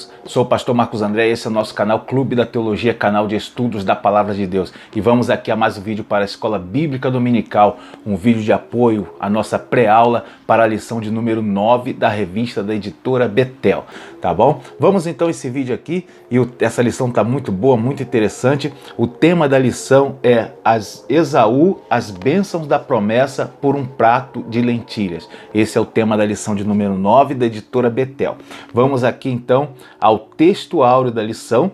irmãos, sou o pastor Marcos André e esse é o nosso canal Clube da Teologia, canal de estudos da Palavra de Deus. E vamos aqui a mais um vídeo para a Escola Bíblica Dominical, um vídeo de apoio à nossa pré-aula para a lição de número 9 da revista da editora Betel, tá bom? Vamos então a esse vídeo aqui, e essa lição está muito boa, muito interessante. O tema da lição é Esaú, as bênçãos da promessa por um prato de lentilhas. Esse é o tema da lição de número 9 da editora Betel. Vamos aqui então ao texto áureo da lição,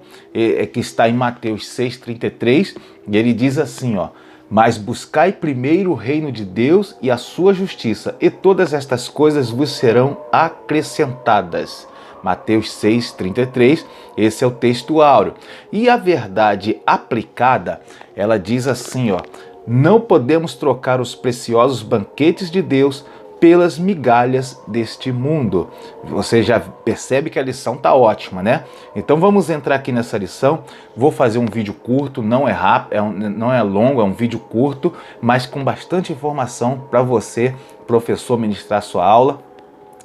que está em Mateus 6,33, e ele diz assim, ó: mas buscai primeiro o reino de Deus e a sua justiça, e todas estas coisas vos serão acrescentadas. Mateus 6,33, esse é o texto áureo. E a verdade aplicada, ela diz assim, ó: não podemos trocar os preciosos banquetes de Deus pelas migalhas deste mundo. Você já percebe que a lição está ótima, né? Então vamos entrar aqui nessa lição. Vou fazer um vídeo curto, não é rápido, não é longo, é um vídeo curto, mas com bastante informação para você, professor, ministrar sua aula.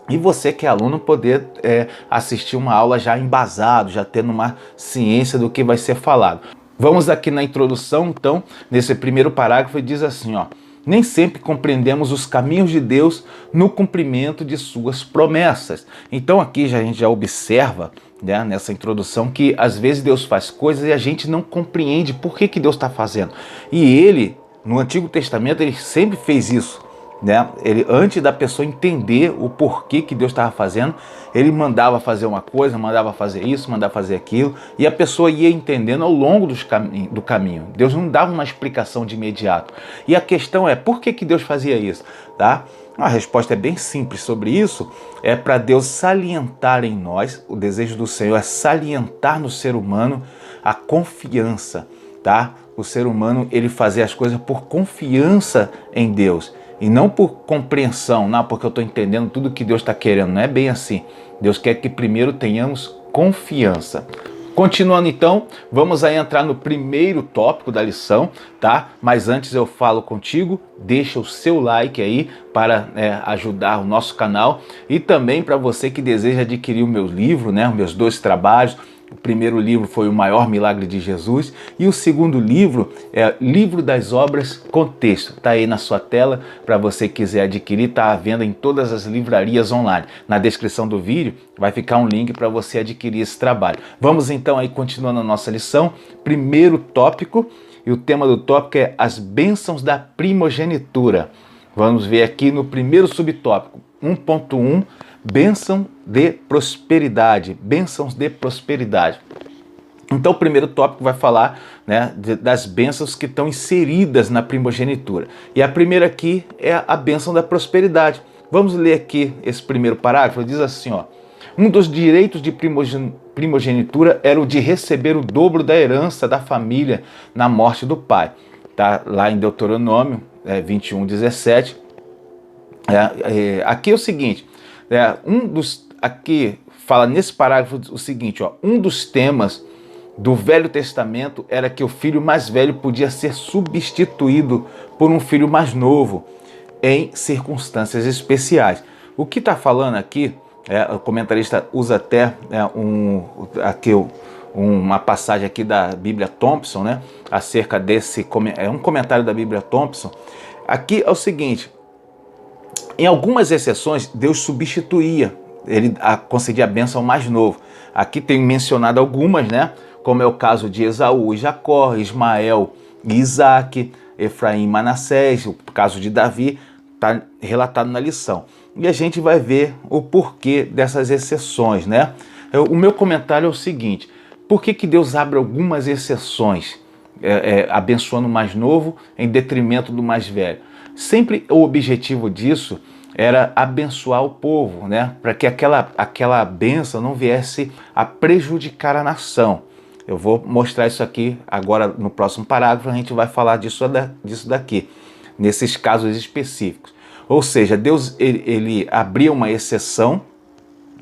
E você que é aluno poder assistir uma aula já embasado, já tendo uma ciência do que vai ser falado. Vamos aqui na introdução, então, nesse primeiro parágrafo, diz assim, ó: nem sempre compreendemos os caminhos de Deus no cumprimento de suas promessas. Então aqui a gente já observa, né, nessa introdução, que às vezes Deus faz coisas e a gente não compreende por que Deus está fazendo. E ele, no Antigo Testamento, ele sempre fez isso. Né? Ele, antes da pessoa entender o porquê que Deus estava fazendo, ele mandava fazer uma coisa, mandava fazer isso, mandava fazer aquilo, e a pessoa ia entendendo ao longo do caminho. Deus não dava uma explicação de imediato. E a questão é, por que Deus fazia isso? Tá? A resposta é bem simples sobre isso. É para Deus salientar em nós, o desejo do Senhor é salientar no ser humano a confiança. Tá? O ser humano, ele fazer as coisas por confiança em Deus. E não por compreensão, não, porque eu estou entendendo tudo que Deus está querendo. Não é bem assim. Deus quer que primeiro tenhamos confiança. Continuando então, vamos aí entrar no primeiro tópico da lição, tá? Mas antes eu falo contigo, deixa o seu like aí para ajudar o nosso canal. E também para você que deseja adquirir o meu livro, né? Os meus 2 trabalhos. O primeiro livro foi O Maior Milagre de Jesus e o segundo livro é Livro das Obras Contexto. Está aí na sua tela para você quiser adquirir, está à venda em todas as livrarias online. Na descrição do vídeo vai ficar um link para você adquirir esse trabalho. Vamos então aí continuando a nossa lição. Primeiro tópico, e o tema do tópico é as bênçãos da primogenitura. Vamos ver aqui no primeiro subtópico, 1.1, bênção de prosperidade, bênçãos de prosperidade. Então o primeiro tópico vai falar, né, das bênçãos que estão inseridas na primogenitura. E a primeira aqui é a bênção da prosperidade. Vamos ler aqui esse primeiro parágrafo, diz assim, ó: um dos direitos de primogenitura era o de receber o dobro da herança da família na morte do pai. Tá lá em Deuteronômio 21:17. Aqui é o seguinte, aqui fala nesse parágrafo o seguinte, ó: um dos temas do Velho Testamento era que o filho mais velho podia ser substituído por um filho mais novo em circunstâncias especiais. O que está falando aqui, o comentarista usa até uma passagem aqui da Bíblia Thompson, né, acerca desse, um comentário da Bíblia Thompson. Aqui é o seguinte: em algumas exceções, Deus substituía, ele concedia a bênção ao mais novo. Aqui tem mencionado algumas, né? Como é o caso de Esaú e Jacó, Ismael e Isaac, Efraim e Manassés, o caso de Davi, está relatado na lição. E a gente vai ver o porquê dessas exceções, né? O meu comentário é o seguinte: por que Deus abre algumas exceções, abençoando o mais novo em detrimento do mais velho? Sempre o objetivo disso era abençoar o povo, né? Para que aquela bênção não viesse a prejudicar a nação. Eu vou mostrar isso aqui agora no próximo parágrafo, a gente vai falar disso daqui, nesses casos específicos. Ou seja, Deus ele abria uma exceção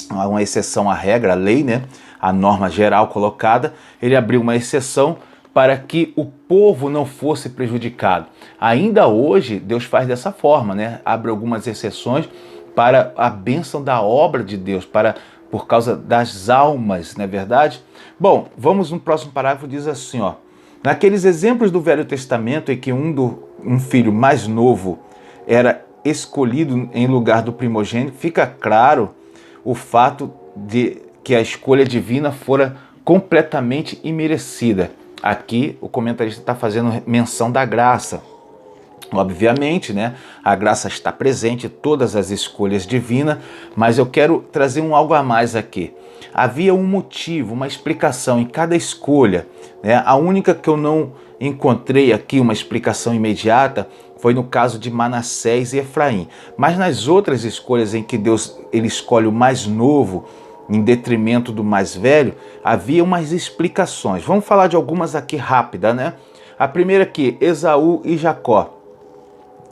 à regra, à lei, né? A norma geral colocada, ele abriu uma exceção para que o povo não fosse prejudicado. Ainda hoje, Deus faz dessa forma, né? Abre algumas exceções para a bênção da obra de Deus, para por causa das almas, não é verdade? Bom, vamos no próximo parágrafo, diz assim, ó. Naqueles exemplos do Velho Testamento em que um filho mais novo era escolhido em lugar do primogênito, fica claro o fato de que a escolha divina fora completamente imerecida. Aqui o comentarista está fazendo menção da graça. Obviamente, né, a graça está presente em todas as escolhas divinas, mas eu quero trazer algo a mais aqui. Havia um motivo, uma explicação em cada escolha, né? A única que eu não encontrei aqui uma explicação imediata foi no caso de Manassés e Efraim. Mas nas outras escolhas em que Deus ele escolhe o mais novo em detrimento do mais velho, havia umas explicações. Vamos falar de algumas aqui rápida, né? A primeira aqui, Esaú e Jacó.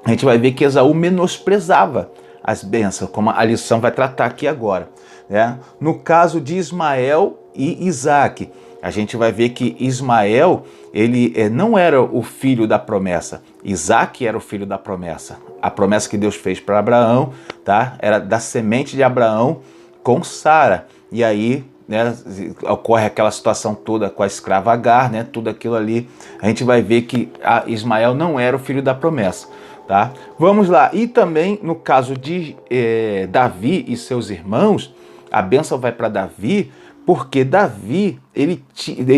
A gente vai ver que Esaú menosprezava as bênçãos, como a lição vai tratar aqui agora, né? No caso de Ismael e Isaac, a gente vai ver que Ismael, ele não era o filho da promessa, Isaac era o filho da promessa. A promessa que Deus fez para Abraão, tá? Era da semente de Abraão com Sara. E aí, né, ocorre aquela situação toda com a escrava Agar, né? Tudo aquilo ali, a gente vai ver que Ismael não era o filho da promessa. Tá? Vamos lá, e também no caso de Davi e seus irmãos, a bênção vai para Davi, porque Davi, ele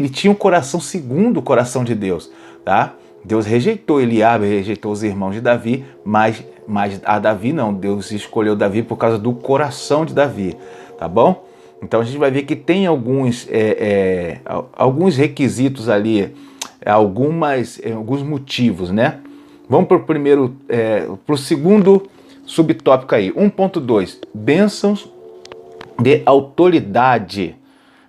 tinha um coração segundo o coração de Deus, tá? Deus rejeitou Eliabe, rejeitou os irmãos de Davi, mas a Davi não, Deus escolheu Davi por causa do coração de Davi, tá bom? Então a gente vai ver que tem alguns requisitos ali, alguns motivos, né? Vamos para o segundo subtópico aí, 1.2, bênçãos de autoridade.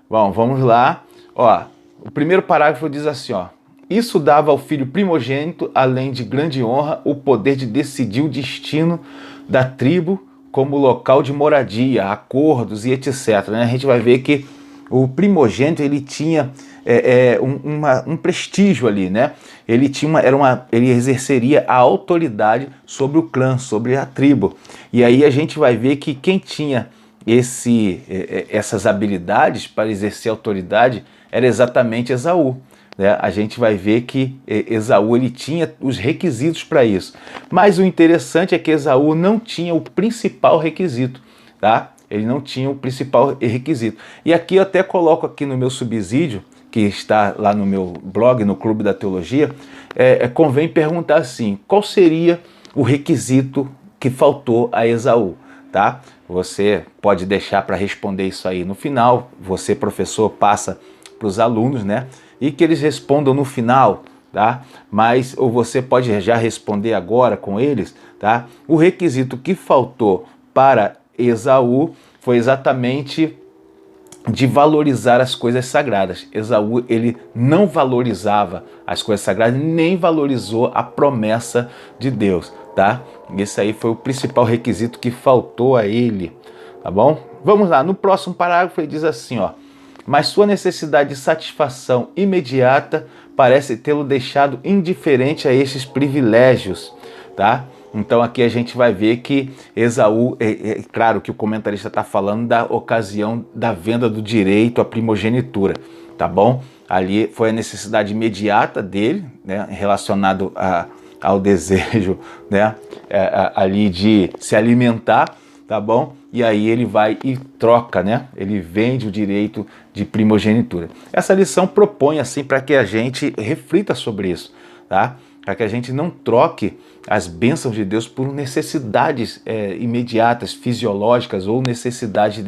Bom, vamos lá. Ó, o primeiro parágrafo diz assim, ó. Isso dava ao filho primogênito, além de grande honra, o poder de decidir o destino da tribo como local de moradia, acordos e etc. Né? A gente vai ver que o primogênito ele tinha um prestígio ali, né? Ele exerceria a autoridade sobre o clã, sobre a tribo. E aí a gente vai ver que quem tinha essas habilidades para exercer autoridade era exatamente Esaú. Né? A gente vai ver que Esaú ele tinha os requisitos para isso. Mas o interessante é que Esaú não tinha o principal requisito, tá? Ele não tinha o principal requisito. E aqui eu até coloco aqui no meu subsídio, que está lá no meu blog, no Clube da Teologia, convém perguntar assim, qual seria o requisito que faltou a Esaú, tá? Você pode deixar para responder isso aí no final, você, professor, passa para os alunos, né? E que eles respondam no final, tá? Mas, ou você pode já responder agora com eles, tá? O requisito que faltou para Esaú foi exatamente de valorizar as coisas sagradas. Esaú, ele não valorizava as coisas sagradas, nem valorizou a promessa de Deus, tá? Esse aí foi o principal requisito que faltou a ele, tá bom? Vamos lá, no próximo parágrafo ele diz assim, ó. Mas sua necessidade de satisfação imediata parece tê-lo deixado indiferente a estes privilégios, tá? Então aqui a gente vai ver que Esaú, claro que o comentarista está falando da ocasião da venda do direito à primogenitura, tá bom? Ali foi a necessidade imediata dele, né, relacionado ao desejo, né, ali de se alimentar, tá bom? E aí ele vai e troca, né? Ele vende o direito de primogenitura. Essa lição propõe assim para que a gente reflita sobre isso, tá? Para que a gente não troque as bênçãos de Deus por necessidades imediatas, fisiológicas ou necessidade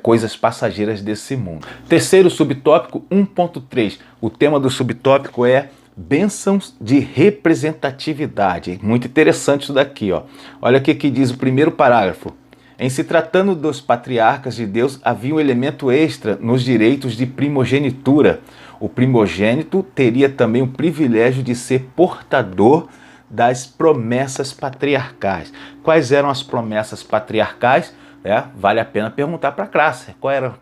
coisas passageiras desse mundo. Terceiro subtópico, 1.3. O tema do subtópico é bênçãos de representatividade. Muito interessante isso daqui, ó. Olha o que diz o primeiro parágrafo. Em se tratando dos patriarcas de Deus, havia um elemento extra nos direitos de primogenitura. O primogênito teria também o privilégio de ser portador das promessas patriarcais. Quais eram as promessas patriarcais? Vale a pena perguntar para a classe. Quais eram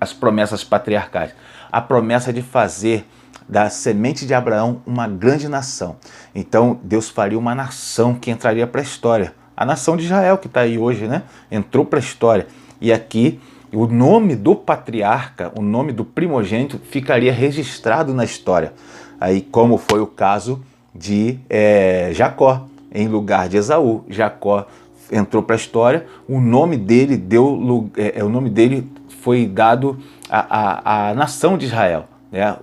as promessas patriarcais? A promessa de fazer da semente de Abraão uma grande nação. Então Deus faria uma nação que entraria para a história. A nação de Israel que está aí hoje, né? Entrou para a história. E aqui o nome do patriarca, o nome do primogênito ficaria registrado na história. Aí, como foi o caso de Jacó, em lugar de Esaú. Jacó entrou para a história, o nome dele foi dado à nação de Israel.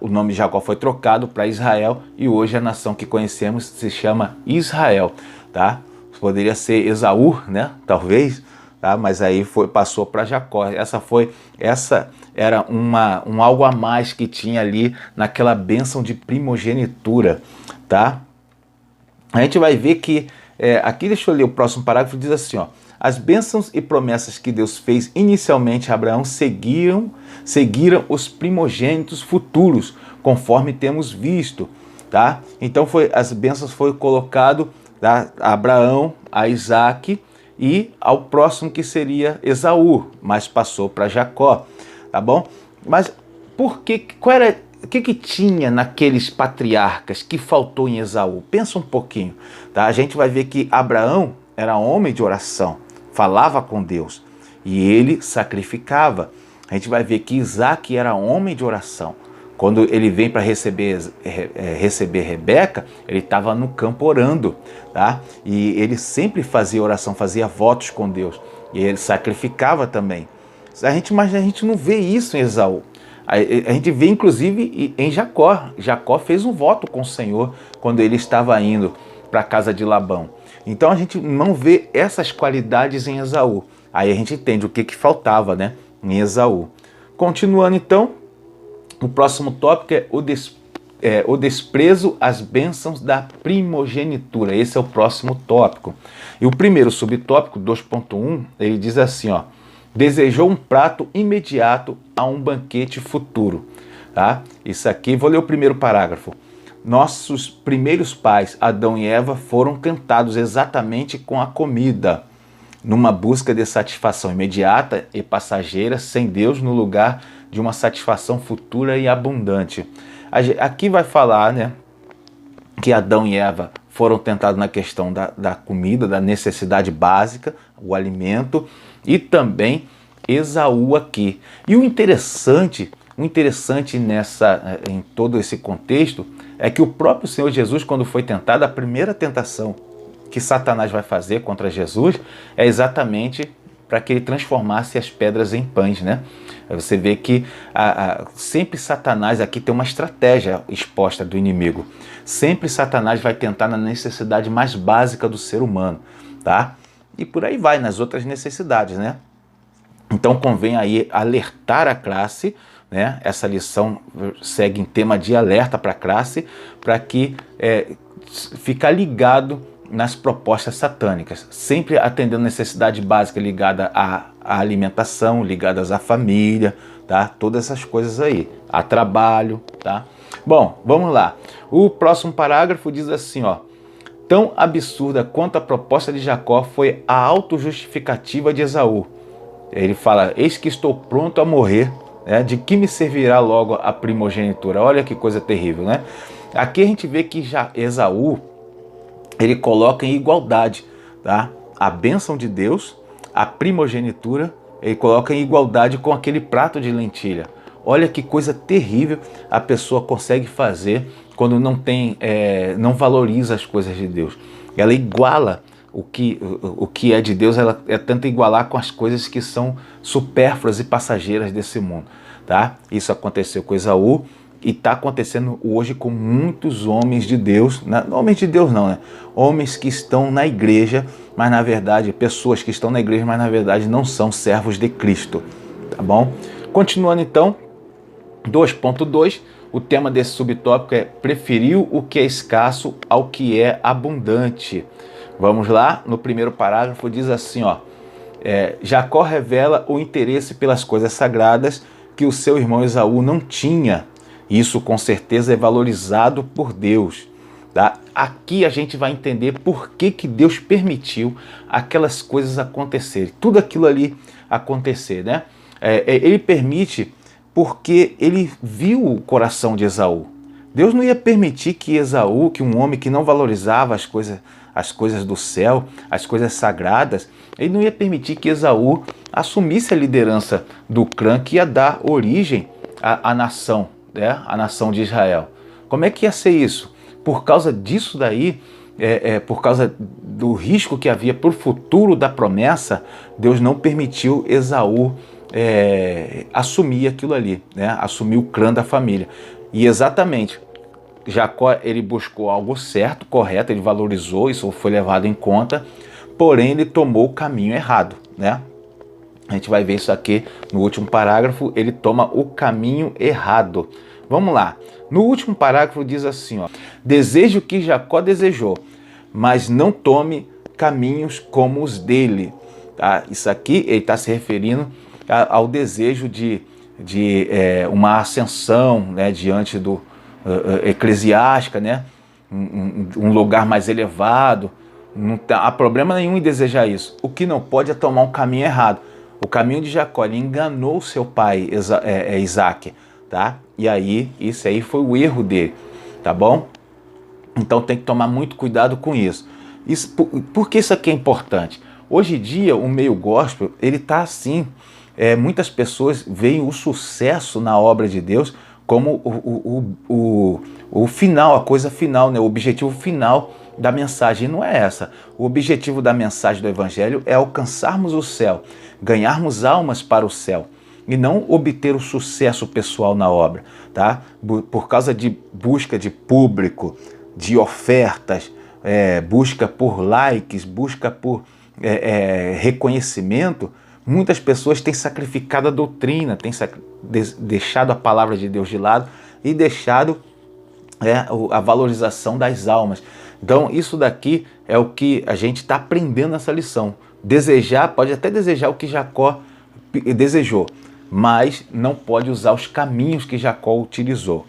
O nome de Jacó foi trocado para Israel e hoje a nação que conhecemos se chama Israel. Tá? Poderia ser Esaú, né? Talvez, tá? Mas aí passou para Jacó. Essa era um algo a mais que tinha ali naquela bênção de primogenitura. Tá? A gente vai ver que, aqui deixa eu ler o próximo parágrafo, diz assim, ó, as bênçãos e promessas que Deus fez inicialmente a Abraão seguiram os primogênitos futuros, conforme temos visto. Tá? Então as bênçãos foram colocadas a Abraão, a Isaac e ao próximo que seria Esaú, mas passou para Jacó. Tá bom? Mas por que? O que tinha naqueles patriarcas que faltou em Esaú? Pensa um pouquinho. Tá? A gente vai ver que Abraão era homem de oração, falava com Deus e ele sacrificava. A gente vai ver que Isaac era homem de oração. Quando ele vem para receber Rebeca, ele estava no campo orando. Tá? E ele sempre fazia oração, fazia votos com Deus. E ele sacrificava também. Mas a gente não vê isso em Esaú. A gente vê inclusive em Jacó. Jacó fez um voto com o Senhor quando ele estava indo para a casa de Labão. Então a gente não vê essas qualidades em Esaú. Aí a gente entende o que faltava, né, em Esaú. Continuando então, o próximo tópico é o desprezo às bênçãos da primogenitura. Esse é o próximo tópico. E o primeiro subtópico, 2.1, ele diz assim, ó, desejou um prato imediato a um banquete futuro. Tá? Isso aqui, vou ler o primeiro parágrafo. Nossos primeiros pais, Adão e Eva, foram tentados exatamente com a comida, numa busca de satisfação imediata e passageira, sem Deus, no lugar de uma satisfação futura e abundante. Aqui vai falar, né, que Adão e Eva foram tentados na questão da comida, da necessidade básica, o alimento, e também Esaú aqui. E o interessante em todo esse contexto é que o próprio Senhor Jesus, quando foi tentado, a primeira tentação que Satanás vai fazer contra Jesus é exatamente para que ele transformasse as pedras em pães, né? Você vê que sempre Satanás aqui tem uma estratégia exposta do inimigo. Sempre Satanás vai tentar na necessidade mais básica do ser humano, tá? E por aí vai, nas outras necessidades, né? Então convém aí alertar a classe, né? Essa lição segue em tema de alerta para a classe, para que ficar ligado nas propostas satânicas, sempre atendendo necessidade básica ligada à alimentação, ligadas à família, tá? Todas essas coisas aí, a trabalho, tá? Bom, vamos lá. O próximo parágrafo diz assim, ó, tão absurda quanto a proposta de Jacó foi a autojustificativa de Esaú. Ele fala, eis que estou pronto a morrer, né? De que me servirá logo a primogenitura? Olha que coisa terrível, né? Aqui a gente vê que já Esaú, ele coloca em igualdade, tá? A bênção de Deus, a primogenitura, ele coloca em igualdade com aquele prato de lentilha. Olha que coisa terrível a pessoa consegue fazer quando não não valoriza as coisas de Deus. Ela iguala o que é de Deus, ela tenta igualar com as coisas que são supérfluas e passageiras desse mundo, tá? Isso aconteceu com Esaú. E está acontecendo hoje com muitos homens de Deus, não homens de Deus não, né? Homens que estão na igreja, mas na verdade, pessoas que estão na igreja, mas na verdade não são servos de Cristo, tá bom? Continuando então, 2.2, o tema desse subtópico é preferiu o que é escasso ao que é abundante. Vamos lá, no primeiro parágrafo diz assim, ó, Jacó revela o interesse pelas coisas sagradas que o seu irmão Esaú não tinha. Isso com certeza é valorizado por Deus. Tá? Aqui a gente vai entender por que Deus permitiu aquelas coisas acontecerem. Tudo aquilo ali acontecer, né? Ele permite porque ele viu o coração de Esaú. Deus não ia permitir que Esaú, que um homem que não valorizava as coisas as coisas do céu, as coisas sagradas, ele não ia permitir que Esaú assumisse a liderança do clã que ia dar origem à nação, né? A nação de Israel. Como é que ia ser isso? Por causa disso daí, por causa do risco que havia para o futuro da promessa, Deus não permitiu Esaú assumir aquilo ali, né? Assumir o clã da família. E exatamente, Jacó, ele buscou algo certo, correto, ele valorizou, isso foi levado em conta, porém ele tomou o caminho errado, né? A gente vai ver isso aqui no último parágrafo, ele toma o caminho errado. Vamos lá, no último parágrafo diz assim, ó: deseje o que Jacó desejou, mas não tome caminhos como os dele. Tá? Isso aqui ele está se referindo ao desejo de uma ascensão, né, diante do eclesiástica, né, um lugar mais elevado. Não há problema nenhum em desejar isso. O que não pode é tomar um caminho errado. O caminho de Jacó, ele enganou seu pai Isaac, tá? E aí, isso aí foi o erro dele, tá bom? Então tem que tomar muito cuidado com isso. Por que isso aqui é importante? Hoje em dia, o meio gospel, ele tá assim, muitas pessoas veem o sucesso na obra de Deus como o final, a coisa final, né? O objetivo final da mensagem. E não é essa. O objetivo da mensagem do Evangelho é alcançarmos o céu, ganharmos almas para o céu, e não obter o sucesso pessoal na obra, tá? Por causa de busca de público, de ofertas, busca por likes, busca por reconhecimento, muitas pessoas têm sacrificado a doutrina, têm deixado a palavra de Deus de lado e deixado a valorização das almas. Então isso daqui é o que a gente está aprendendo nessa lição. Desejar, pode até desejar o que Jacó desejou, mas não pode usar os caminhos que Jacó utilizou.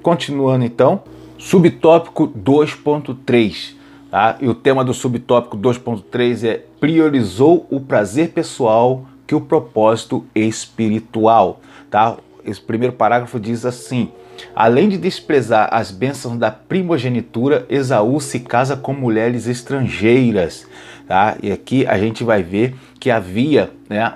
Continuando então, subtópico 2.3. Tá? E o tema do subtópico 2.3 é: priorizou o prazer pessoal que o propósito espiritual. Tá? Esse primeiro parágrafo diz assim: além de desprezar as bênçãos da primogenitura, Esaú se casa com mulheres estrangeiras. Tá? E aqui a gente vai ver que havia, né,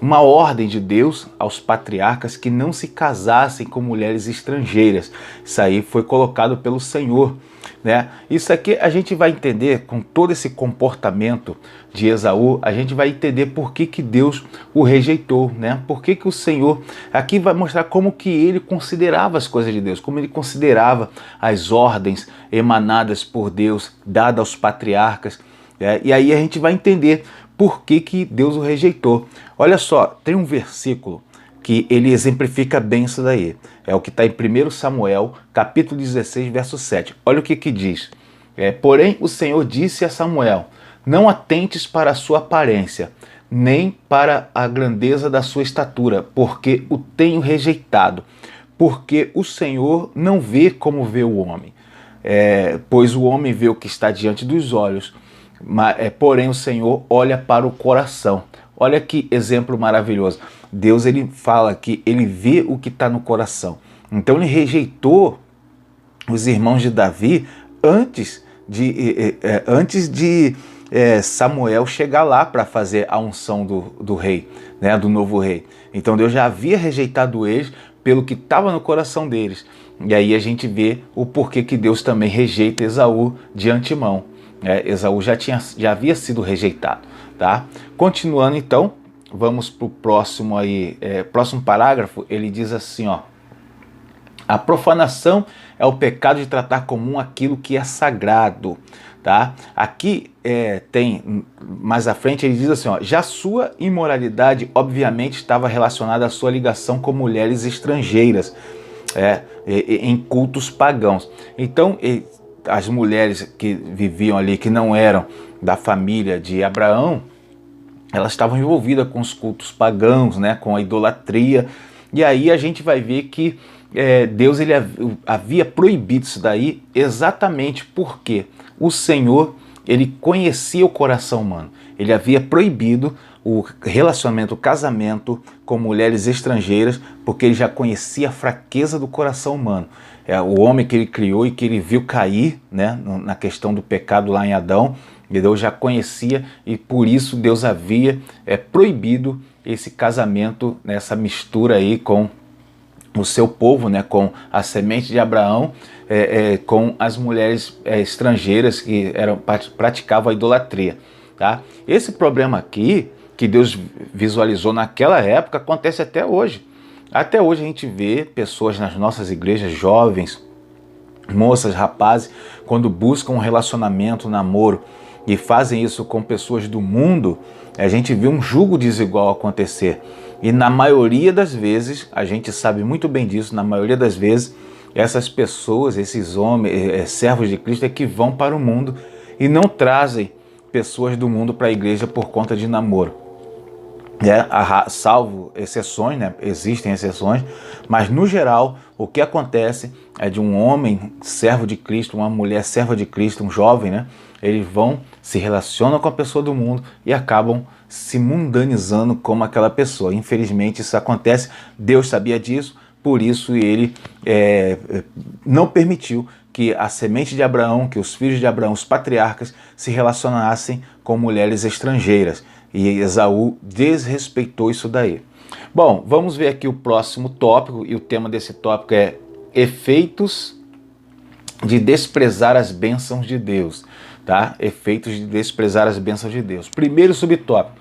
uma ordem de Deus aos patriarcas que não se casassem com mulheres estrangeiras. Isso aí foi colocado pelo Senhor, né? Isso aqui a gente vai entender com todo esse comportamento de Esaú, a gente vai entender por que Deus o rejeitou, né? Por que o Senhor aqui vai mostrar como que ele considerava as coisas de Deus, como ele considerava as ordens emanadas por Deus, dadas aos patriarcas. E aí a gente vai entender por que Deus o rejeitou. Olha só, tem um versículo que ele exemplifica bem isso daí. É o que está em 1 Samuel, capítulo 16, verso 7. Olha o que diz. Porém, o Senhor disse a Samuel: não atentes para a sua aparência, nem para a grandeza da sua estatura, porque o tenho rejeitado. Porque o Senhor não vê como vê o homem. Pois o homem vê o que está diante dos olhos, porém o Senhor olha para o coração. Olha que exemplo maravilhoso. Deus, ele fala que ele vê o que está no coração. Então ele rejeitou os irmãos de Davi antes de Samuel chegar lá para fazer a unção do rei, né, do novo rei. Então Deus já havia rejeitado eles pelo que estava no coração deles. E aí a gente vê o porquê que Deus também rejeita Esaú de antemão. Esaú já havia sido rejeitado. Tá? Continuando então, vamos para o próximo próximo parágrafo. Ele diz assim, ó: a profanação é o pecado de tratar comum aquilo que é sagrado. Tá? Aqui tem, mais à frente ele diz assim, ó: já sua imoralidade obviamente estava relacionada à sua ligação com mulheres estrangeiras, em cultos pagãos. Então as mulheres que viviam ali, que não eram da família de Abraão, elas estavam envolvidas com os cultos pagãos, né, com a idolatria. E aí a gente vai ver que Deus ele havia proibido isso daí exatamente porque o Senhor, ele conhecia o coração humano. Ele havia proibido o relacionamento, o casamento com mulheres estrangeiras, porque ele já conhecia a fraqueza do coração humano. O homem que ele criou e que ele viu cair, né, na questão do pecado lá em Adão, e Deus já conhecia, e por isso Deus havia proibido esse casamento, essa mistura aí com o seu povo, né, com a semente de Abraão, com as mulheres estrangeiras que praticavam a idolatria. Tá? Esse problema aqui, que Deus visualizou naquela época, acontece até hoje. Até hoje a gente vê pessoas nas nossas igrejas, jovens, moças, rapazes, quando buscam um relacionamento, um namoro, e fazem isso com pessoas do mundo, a gente vê um jugo desigual acontecer. E na maioria das vezes, a gente sabe muito bem disso, na maioria das vezes, essas pessoas, esses homens, servos de Cristo, é que vão para o mundo e não trazem pessoas do mundo para a igreja por conta de namoro. Salvo exceções, né? Existem exceções, mas no geral o que acontece é de um homem servo de Cristo, uma mulher serva de Cristo, um jovem, né? Eles vão, se relacionam com a pessoa do mundo e acabam se mundanizando como aquela pessoa. Infelizmente isso acontece, Deus sabia disso, por isso ele não permitiu que a semente de Abraão, que os filhos de Abraão, os patriarcas, se relacionassem com mulheres estrangeiras. E Esaú desrespeitou isso daí. Bom, vamos ver aqui o próximo tópico, e o tema desse tópico é efeitos de desprezar as bênçãos de Deus. Tá? Efeitos de desprezar as bênçãos de Deus. Primeiro subtópico,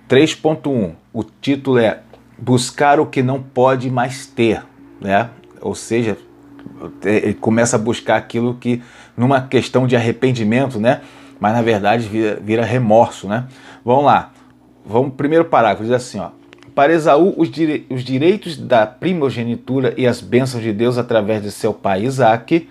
3.1, o título é buscar o que não pode mais ter, né? Ou seja, ele começa a buscar aquilo que, numa questão de arrependimento, né? Mas na verdade vira remorso, né? Vamos lá, primeiro parágrafo, diz assim, ó: para Esaú, os direitos da primogenitura e as bênçãos de Deus através de seu pai Isaque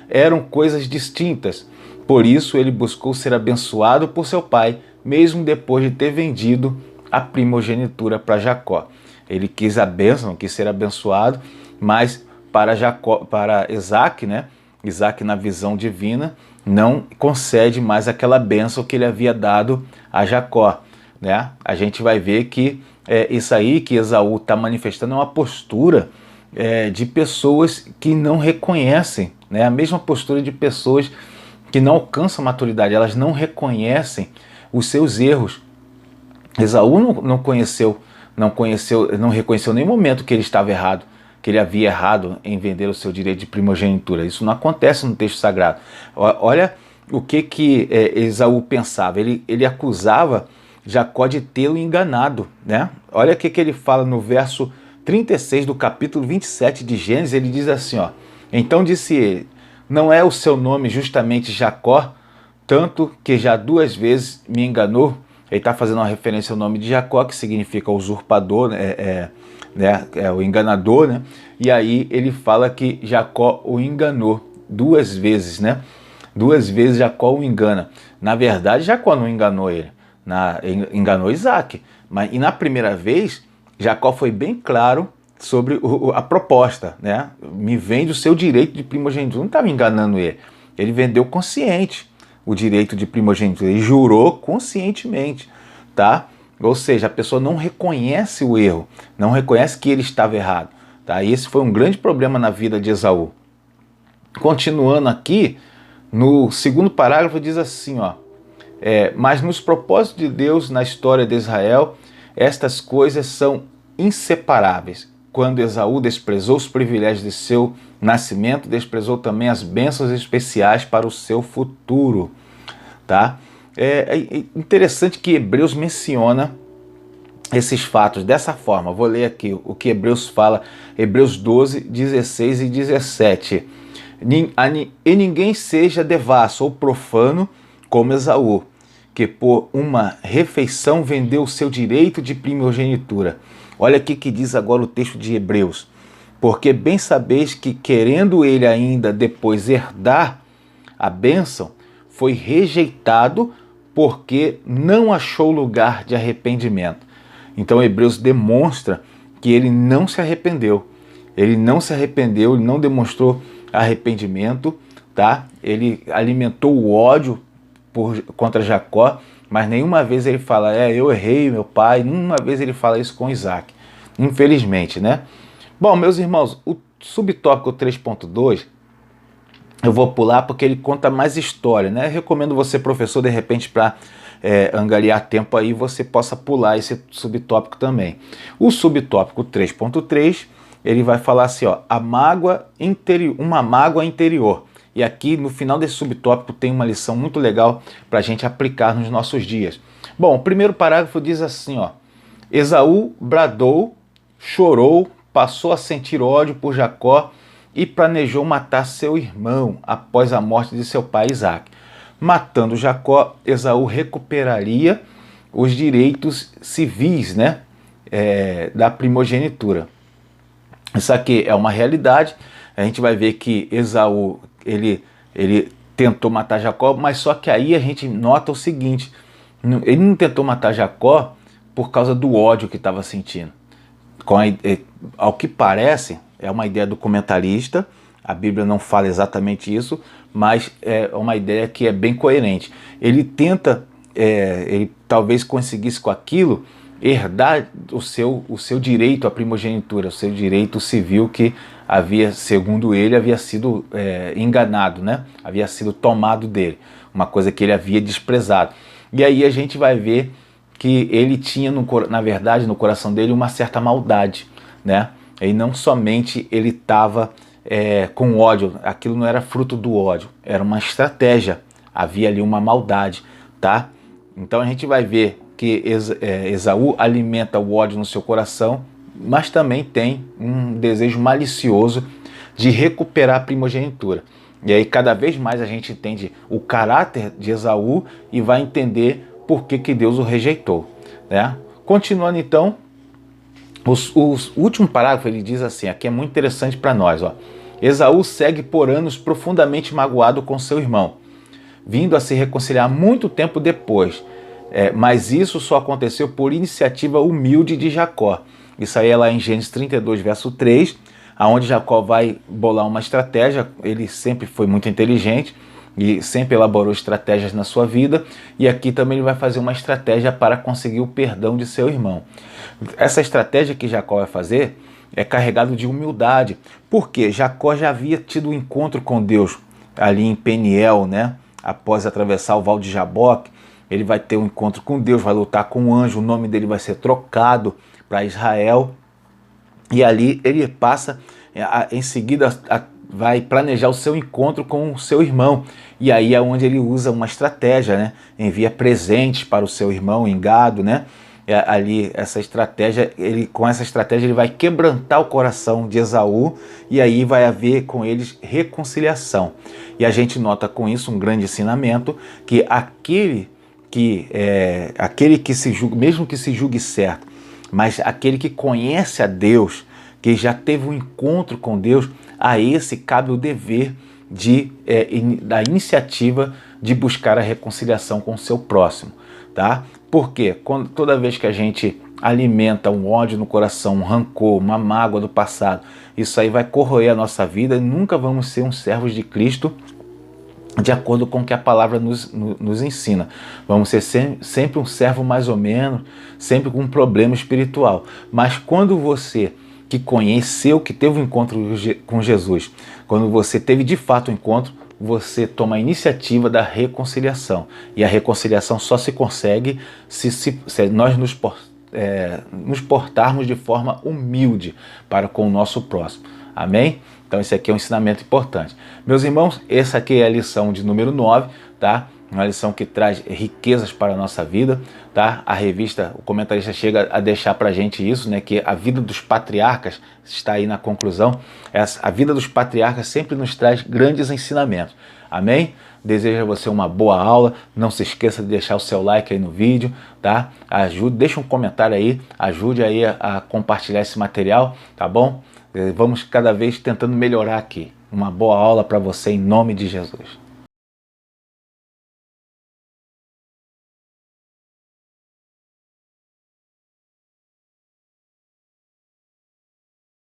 eram coisas distintas. Por isso ele buscou ser abençoado por seu pai, mesmo depois de ter vendido a primogenitura para Jacó. Ele quis a bênção, não quis ser abençoado, mas para Isaque, né? Isaque, na visão divina, não concede mais aquela bênção que ele havia dado a Jacó, né? A gente vai ver que isso aí que Esaú está manifestando é uma postura de pessoas que não reconhecem, né? A mesma postura de pessoas que não alcançam maturidade, elas não reconhecem os seus erros. Esaú não reconheceu em nenhum momento que ele estava errado, que ele havia errado em vender o seu direito de primogenitura. Isso não acontece no texto sagrado. Olha o que Esaú pensava. Ele acusava Jacó de tê-lo enganado, né? Olha o que ele fala no verso 36 do capítulo 27 de Gênesis. Ele diz assim, ó: então disse ele, não é o seu nome justamente Jacó, tanto que já 2 vezes me enganou. Ele está fazendo uma referência ao nome de Jacó, que significa usurpador, o enganador, né? E aí ele fala que Jacó o enganou 2 vezes, né? 2 vezes Jacó o engana. Na verdade, Jacó não enganou ele, enganou Isaque. E na primeira vez, Jacó foi bem claro sobre a proposta, né? Me vende o seu direito de primogenitura. Não estava enganando ele. Ele vendeu consciente o direito de primogenitura. Ele jurou conscientemente, tá? Ou seja, a pessoa não reconhece o erro, não reconhece que ele estava errado, tá? E esse foi um grande problema na vida de Esaú. Continuando aqui, no segundo parágrafo diz assim, ó: mas nos propósitos de Deus na história de Israel, estas coisas são inseparáveis. Quando Esaú desprezou os privilégios de seu nascimento, desprezou também as bênçãos especiais para o seu futuro. Tá? É interessante que Hebreus menciona esses fatos dessa forma. Vou ler aqui o que Hebreus fala, Hebreus 12, 16 e 17. E ninguém seja devasso ou profano como Esaú, que por uma refeição vendeu o seu direito de primogenitura. Olha aqui que diz agora o texto de Hebreus: porque bem sabeis que, querendo ele ainda depois herdar a bênção, foi rejeitado porque não achou lugar de arrependimento. Então Hebreus demonstra que ele não se arrependeu. Ele não se arrependeu, ele não demonstrou arrependimento, tá? Ele alimentou o ódio contra Jacó, mas nenhuma vez ele fala, eu errei, meu pai. Nenhuma vez ele fala isso com Isaque. infelizmente, né? Bom, meus irmãos, o subtópico 3.2 eu vou pular porque ele conta mais história, né? Eu recomendo você, professor, de repente, para angariar tempo aí, você possa pular esse subtópico também. O subtópico 3.3, ele vai falar assim, ó, uma mágoa interior. E aqui, no final desse subtópico, tem uma lição muito legal para a gente aplicar nos nossos dias. Bom, o primeiro parágrafo diz assim, ó, Esaú bradou, chorou, passou a sentir ódio por Jacó e planejou matar seu irmão após a morte de seu pai Isaque. Matando Jacó, Esaú recuperaria os direitos civis, né, da primogenitura. Isso aqui é uma realidade. A gente vai ver que Esaú ele tentou matar Jacó, mas só que aí a gente nota o seguinte, ele não tentou matar Jacó por causa do ódio que estava sentindo. Ao que parece, é uma ideia do comentarista, a Bíblia não fala exatamente isso, mas é uma ideia que é bem coerente. Ele tenta, ele talvez conseguisse com aquilo herdar o seu direito à primogenitura, o seu direito civil que havia, segundo ele, havia sido enganado, né? Havia sido tomado dele, uma coisa que ele havia desprezado. E aí a gente vai ver que ele tinha, na verdade, no coração dele uma certa maldade, né? E não somente ele estava com ódio, aquilo não era fruto do ódio, era uma estratégia, havia ali uma maldade, tá? Então a gente vai ver que Esaú alimenta o ódio no seu coração, mas também tem um desejo malicioso de recuperar a primogenitura. E aí cada vez mais a gente entende o caráter de Esaú e vai entender por que Deus o rejeitou, né? Continuando então, o último parágrafo ele diz assim, aqui é muito interessante para nós, ó. Esaú segue por anos profundamente magoado com seu irmão, vindo a se reconciliar muito tempo depois, mas isso só aconteceu por iniciativa humilde de Jacó. Isso aí é lá em Gênesis 32, verso 3, aonde Jacó vai bolar uma estratégia. Ele sempre foi muito inteligente e sempre elaborou estratégias na sua vida, e aqui também ele vai fazer uma estratégia para conseguir o perdão de seu irmão. Essa estratégia que Jacó vai fazer é carregado de humildade, porque Jacó já havia tido um encontro com Deus ali em Peniel, né? Após atravessar o Val de Jaboque, ele vai ter um encontro com Deus, vai lutar com um anjo, o nome dele vai ser trocado para Israel, e ali ele passa, em seguida, vai planejar o seu encontro com o seu irmão, e aí é onde ele usa uma estratégia, né? Envia presentes para o seu irmão em gado, né? Ali essa estratégia, com essa estratégia ele vai quebrantar o coração de Esaú, e aí vai haver com eles reconciliação. E a gente nota com isso um grande ensinamento, que aquele que se julga, mesmo que se julgue certo, mas aquele que conhece a Deus, que já teve um encontro com Deus, a esse cabe o dever da iniciativa de buscar a reconciliação com o seu próximo, tá? Porque toda vez que a gente alimenta um ódio no coração, um rancor, uma mágoa do passado, isso aí vai corroer a nossa vida e nunca vamos ser uns servos de Cristo de acordo com o que a palavra nos ensina. Vamos ser sempre um servo mais ou menos, sempre com um problema espiritual. Mas quando você que conheceu, que teve um encontro com Jesus, quando você teve de fato um encontro, você toma a iniciativa da reconciliação. E a reconciliação só se consegue se nós nos portarmos de forma humilde para com o nosso próximo. Amém? Então esse aqui é um ensinamento importante. Meus irmãos, essa aqui é a lição de número 9, tá? Uma lição que traz riquezas para a nossa vida, tá? A revista, o comentarista chega a deixar para a gente isso, né? Que a vida dos patriarcas, está aí na conclusão, a vida dos patriarcas sempre nos traz grandes ensinamentos. Amém? Desejo a você uma boa aula, não se esqueça de deixar o seu like aí no vídeo, tá? Deixa um comentário aí, ajude aí a compartilhar esse material, tá bom? Vamos cada vez tentando melhorar aqui. Uma boa aula para você em nome de Jesus.